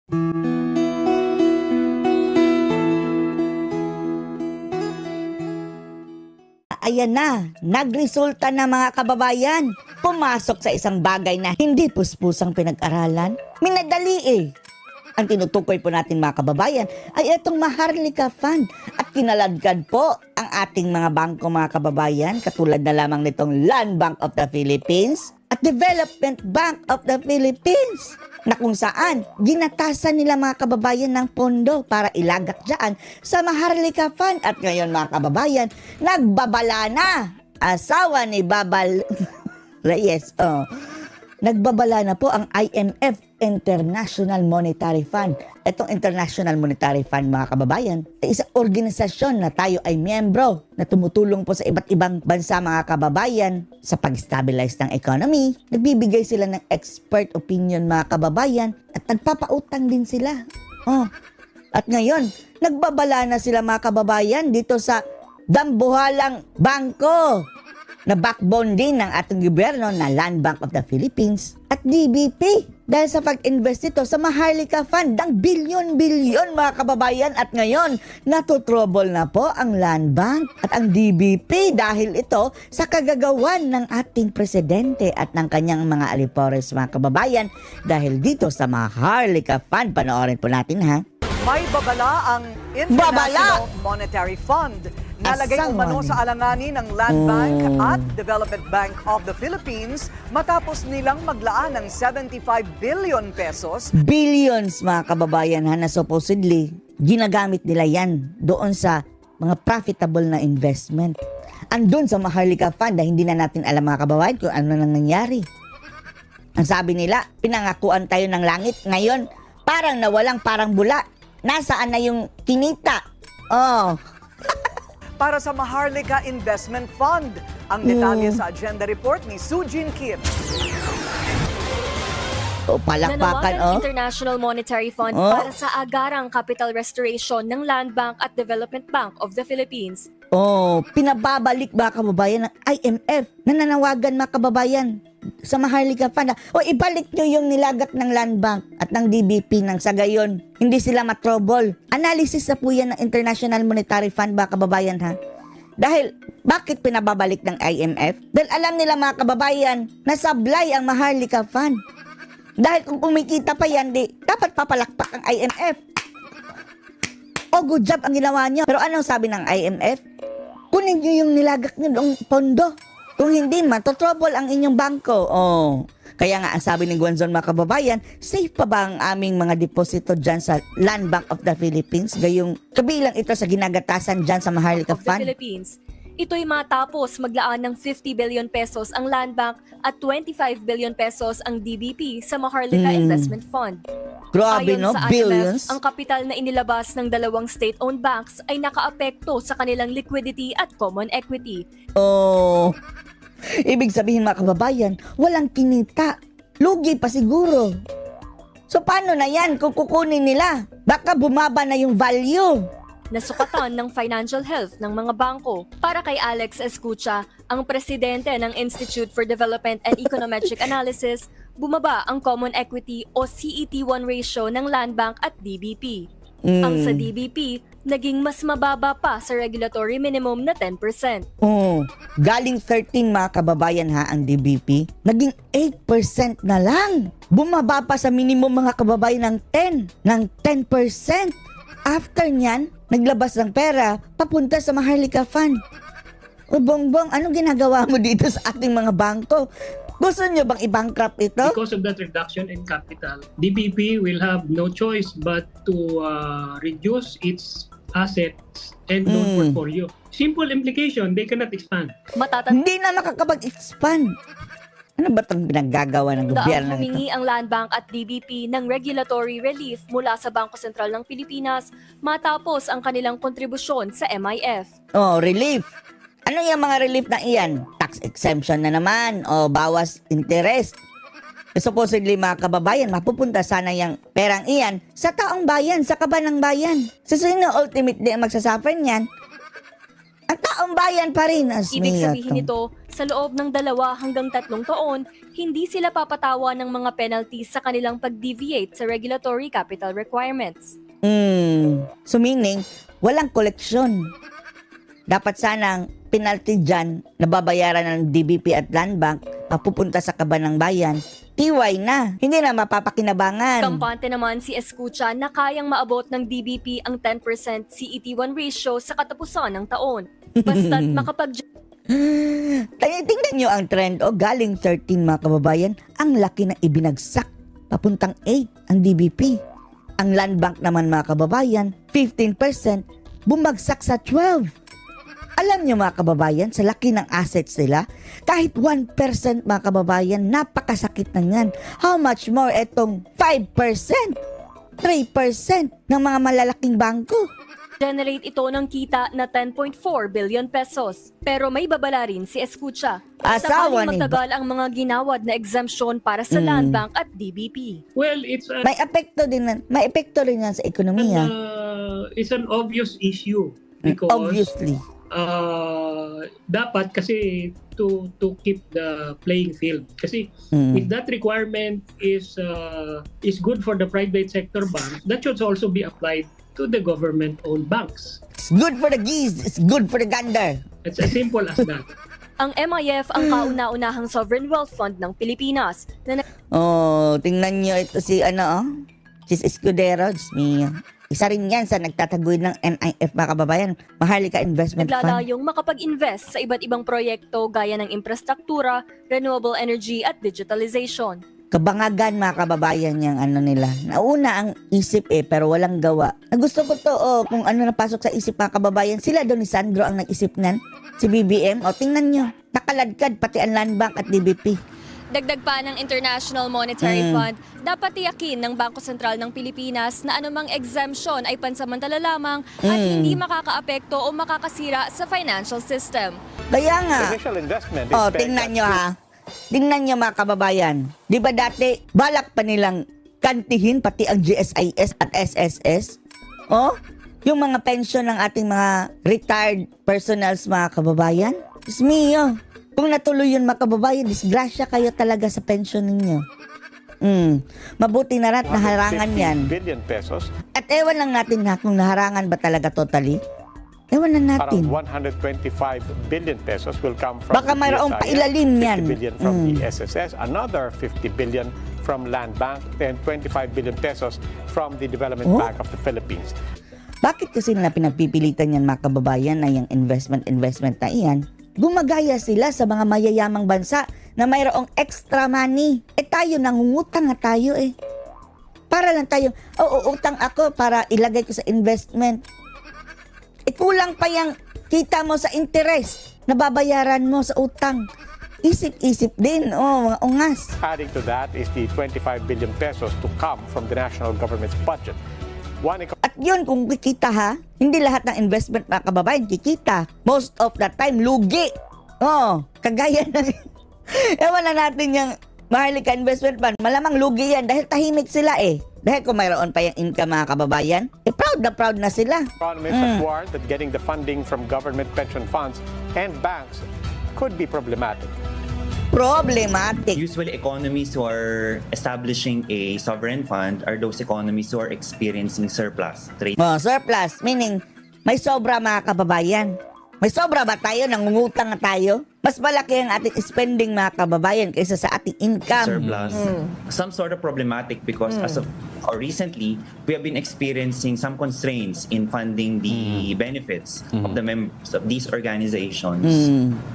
Ayan na, nagresulta na mga kababayan. Pumasok sa isang bagay na hindi puspusang pinag-aralan. Minadali eh. Ang tinutukoy po natin mga kababayan ay itong Maharlika Fund. At kinaladkad po ang ating mga bangko mga kababayan, katulad na lamang nitong Land Bank of the Philippines at Development Bank of the Philippines, na kung saan ginatasan nila mga kababayan ng pondo para ilagak dyan sa Maharlika Fund. At ngayon mga kababayan, nagbabala na asawa ni Babal Reyes. Nagbabala na po ang IMF, International Monetary Fund. Itong International Monetary Fund mga kababayan ay isang organisasyon na tayo ay miyembro na tumutulong po sa iba't ibang bansa mga kababayan sa pag-stabilize ng economy. Nagbibigay sila ng expert opinion mga kababayan at nagpapautang din sila. At ngayon, nagbabala na sila mga kababayan dito sa dambuhalang bangko na backbone din ng ating gobyerno na Land Bank of the Philippines at DBP. Dahil sa pag-invest ito sa Maharlika Fund ng bilyon-bilyon mga kababayan. At ngayon, natutrouble na po ang Land Bank at ang DBP dahil ito sa kagagawan ng ating presidente at ng kanyang mga alipores mga kababayan. Dahil dito sa Maharlika Fund, panoorin po natin ha. May babala ang International Monetary Fund. Nalagay umano sa alanganin ng Land Bank at Development Bank of the Philippines matapos nilang maglaan ng 75 billion pesos. Billions mga kababayan na supposedly ginagamit nila yan doon sa mga profitable na investment. Andun sa Maharlika Fund na hindi na natin alam mga kababayan kung ano nang nangyari. Ang sabi nila, pinangakuan tayo ng langit. Ngayon, parang nawalang parang bula. Nasaan na yung kinita? Para sa Maharlika Investment Fund. Ang detalye sa agenda report ni Sujin Kim. Palakpakan Nanawagan International Monetary Fund para sa agarang capital restoration ng Land Bank at Development Bank of the Philippines. Pinababalik ba kababayan ng IMF na nanawagan mga kababayan sa Maharlika Fund? Ibalik nyo yung nilagat ng Land Bank at ng DBP nang sa gayon hindi sila matrouble. Analysis na po yan ng International Monetary Fund ba kababayan ha? Dahil bakit pinababalik ng IMF? Dahil alam nila mga kababayan na sablay ang Maharlika Fund. Dahil kung kumikita pa yan, dapat papalakpak ang IMF. Good job ang ginawa niyo. Pero anong sabi ng IMF? Kunin niyo yung nilagak niyo ng pondo. Kung hindi man, trouble ang inyong bangko. Kaya nga ang sabi ni Guanzon mga kababayan, safe pa ba ang aming mga deposito dyan sa Land Bank of the Philippines? Gayong kabilang ito sa ginagatasan dyan sa Maharlika Fund. Philippines. Ito'y matapos maglaan ng 50 billion pesos ang Land Bank at 25 billion pesos ang DBP sa Maharlika Investment Fund. Grabe, Ayon no? sa Billions. IMF, ang kapital na inilabas ng dalawang state-owned banks ay nakaapekto sa kanilang liquidity at common equity. Ibig sabihin mga kababayan, walang kinita. Lugi pa siguro. So paano na yan kung kukunin nila? Baka bumaba na yung value. Nasukatan ng financial health ng mga bangko. Para kay Alex Escucha, ang presidente ng Institute for Development and Econometric Analysis, bumaba ang common equity o CET1 ratio ng Land Bank at DBP. Ang sa DBP, naging mas mababa pa sa regulatory minimum na 10%. Galing 13 mga kababayan ha ang DBP, naging 8% na lang. Bumaba pa sa minimum mga kababayan ng 10%. After nyan, naglabas ng pera papunta sa Maharlika Fund. Bongbong, anong ginagawa mo dito sa ating mga bangko? Gusto nyo bang i-bankrupt ito? Because of that reduction in capital, DBP will have no choice but to reduce its assets and loan portfolio. Simple implication, they cannot expand. Hindi na makakapag-expand. Ano ba itong pinaggagawa ng gobyerno nito? Humingi ang Land Bank at DBP ng regulatory relief mula sa Bangko Sentral ng Pilipinas matapos ang kanilang kontribusyon sa MIF. Relief. Ano yung mga relief na iyan? Tax exemption na naman o bawas interest. Supposedly mga kababayan, mapupunta sana yung perang iyan sa taong bayan, sa kaban ng bayan. So sino ultimately ang magsasuffer niyan? Ang taong bayan pa rin. Ibig sabihin nito, Sa loob ng 2 hanggang 3 taon, hindi sila papatawa ng mga penalties sa kanilang pag-deviate sa regulatory capital requirements. So meaning, walang koleksyon. Dapat sanang penalty dyan na babayaran ng DBP at Land Bank papupunta sa kaban ng bayan. Tiway na, hindi na mapapakinabangan. Kampante naman si Escucha na kayang maabot ng DBP ang 10% CET1 ratio sa katapusan ng taon. Basta't Tingnan nyo ang trend galing 13 mga kababayan, ang laki na ibinagsak. Papuntang 8 ang DBP. Ang Land Bank naman mga kababayan, 15%, bumagsak sa 12. Alam nyo mga kababayan, sa laki ng assets nila, kahit 1% mga kababayan, napakasakit na yan. How much more etong 5%, 3% ng mga malalaking bangko? generate ito ng kita na 10.4 billion pesos. Pero may babala rin si Escucha. Asawa Sakaling ni magtagal ang mga ginawad na exemption para sa Land Bank at DBP. Well, it's a, May epekto rin yan sa ekonomiya. it's an obvious issue because Obviously. dapat kasi to keep the playing field kasi if that requirement is good for the private sector banks, that should also be applied to the government-owned banks. It's good for the geese, it's good for the gander. It's as simple as that. Ang MIF ang kauna-unahang sovereign wealth fund ng Pilipinas na Tingnan nyo ito si si Escudero, Diyos mio. Isa rin yan sa nagtataguyod ng NIF mga kababayan, Maharlika Investment Fund. naglalayong makapag-invest sa iba't ibang proyekto gaya ng infrastruktura, renewable energy at digitalization. Kabangagan mga kababayan yung nila. Nauna ang isip pero walang gawa. Gusto ko to kung ano napasok sa isip mga kababayan. Sila doon ni Sandro ang nag-isip nan. Si BBM. Tingnan nyo. Nakaladkad pati ang Land Bank at DBP. Dagdag pa ng International Monetary Fund, dapat tiyakin ng Bangko Sentral ng Pilipinas na anumang exemption ay pansamantala lamang at hindi makakaapekto o makakasira sa financial system. Kaya nga. Initial investment is Tingnan nyo Tingnan nyo mga kababayan. Di ba dati, balak pa nilang kantihin pati ang GSIS at SSS? Yung mga pension ng ating mga retired personnels mga kababayan? Diyos mio. Kung natuloy yun mga kababayan, disgrasya kayo talaga sa pension ninyo. Mabuti na rat naharangan yan. Billion pesos. At ewan lang natin kung naharangan ba talaga totally. Ewan na natin. Around 125 billion pesos will come from Baka the mayroong GSIS, pailalim yan. 50 billion from the SSS, another 50 billion from Land Bank, and 25 billion pesos from the Development Bank of the Philippines. Bakit kasi nila pinagpipilitan yan mga kababayan na yung investment na iyan? Gumagaya sila sa mga mayayamang bansa na mayroong extra money. Tayo, nangungutang nga tayo Para lang tayo, utang ako para ilagay ko sa investment. Kulang pa yung kita mo sa interest na babayaran mo sa utang. Isip-isip din, mga ungas. Adding to that is the 25 billion pesos to come from the national government's budget. At yun, kung kikita hindi lahat ng investment mga kababayan kikita. Most of the time, lugi. Kagaya ng ewan na natin yung Maharlika Investment Fund. Malamang lugi yan dahil tahimik sila Dahil kung mayroon pa yung income mga kababayan, proud na sila. Economists have warned that getting the funding from government pension funds and banks could be problematic. Usually, economies who are establishing a sovereign fund are those economies who are experiencing surplus trade. Surplus, meaning may sobra mga kababayan. May sobra ba tayo? Nangungutang na tayo? Mas malaki ang ating spending mga kababayan kaysa sa ating income. Surplus. Some sort of problematic because as of or recently, we have been experiencing some constraints in funding the benefits of the members of these organizations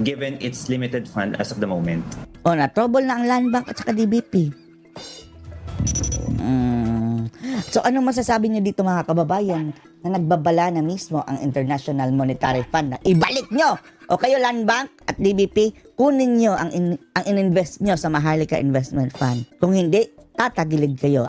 given its limited fund as of the moment. Na-trouble na ang Land Bank at saka DBP. So, anong masasabi nyo dito mga kababayan na nagbabala na mismo ang International Monetary Fund na ibalik nyo o kayo Land Bank at DBP, kunin nyo ang ininvest nyo sa Maharlika Investment Fund. Kung hindi, tatagilid kayo.